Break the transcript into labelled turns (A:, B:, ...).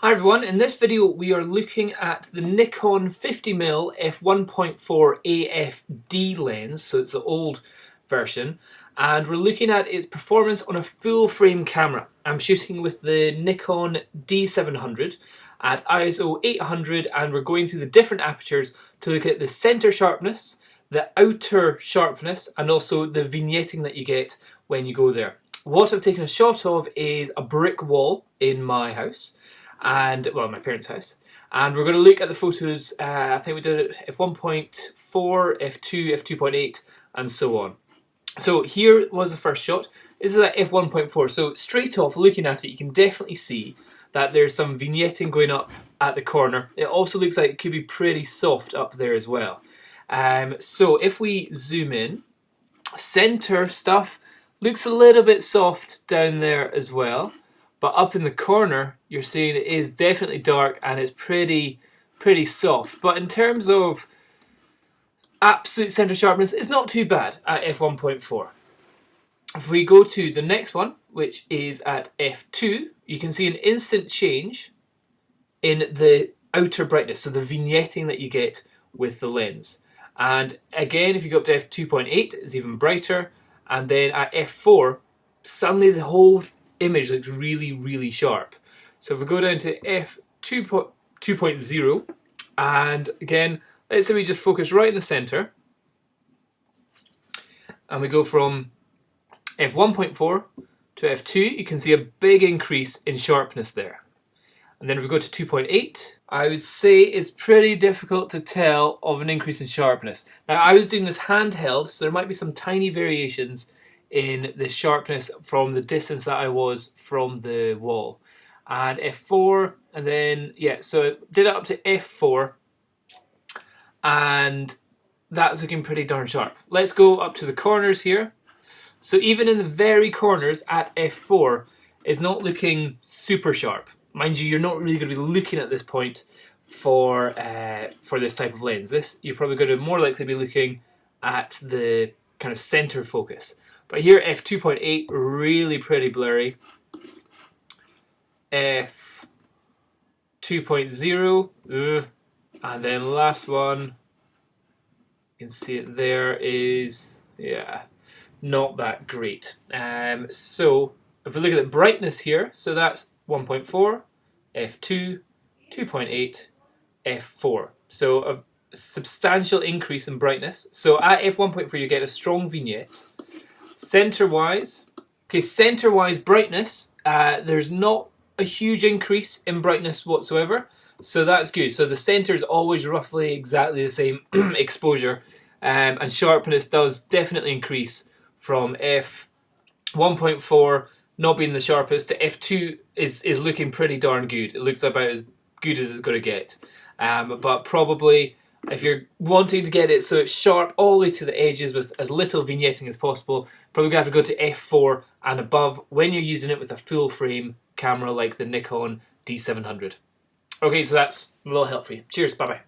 A: Hi everyone, in this video we are looking at the Nikon 50mm f1.4 AFD lens, so it's the old version, and we're looking at its performance on a full frame camera. I'm shooting with the Nikon d700 at ISO 800 and we're going through the different apertures to look at the center sharpness, the outer sharpness and also the vignetting that you get when you go there. What I've taken a shot of is a brick wall in my house. And well, my parents' house, and we're going to look at the photos. I think we did it f1.4, f2, f2.8 and so on. So here was the first shot. This is at f1.4, so straight off looking at it you can definitely see that there's some vignetting going up at the corner. It also looks like it could be pretty soft up there as well. So if we zoom in, center stuff looks a little bit soft down there as well. But up in the corner, you're seeing it is definitely dark and it's pretty soft. But in terms of absolute center sharpness, it's not too bad at f1.4. If we go to the next one, which is at f2, you can see an instant change in the outer brightness, so the vignetting that you get with the lens. And again, if you go up to f2.8, it's even brighter. And then at f4, suddenly the whole image looks really sharp. So if we go down to f2.0 and again let's say we just focus right in the center and we go from f1.4 to f2, you can see a big increase in sharpness there. And then if we go to 2.8, I would say it's pretty difficult to tell of an increase in sharpness. Now I was doing this handheld, so there might be some tiny variations in the sharpness from the distance that I was from the wall. And f4, and then yeah, so it did it up to f4 and that's looking pretty darn sharp. Let's go up to the corners here. So even in the very corners at f4 is not looking super sharp. Mind you, you're not really going to be looking at this point for this type of lens. This you're probably going to more likely be looking at the kind of center focus. But here f2.8 really pretty blurry. f2.0 and then last one, you can see it there, is yeah, not that great. So if we look at the brightness here, so that's 1.4, f2, 2.8, f4. So a substantial increase in brightness. So at f1.4 you get a strong vignette. Center-wise, okay, center-wise brightness, there's not a huge increase in brightness whatsoever, so that's good. So the center is always roughly exactly the same exposure, and sharpness does definitely increase from f1.4 not being the sharpest to f2 is looking pretty darn good. It looks about as good as it's going to get, but probably if you're wanting to get it so it's sharp all the way to the edges with as little vignetting as possible, probably going to have to go to f4 and above when you're using it with a full frame camera like the Nikon D700. Okay, so that's a little help for you. Cheers, bye bye.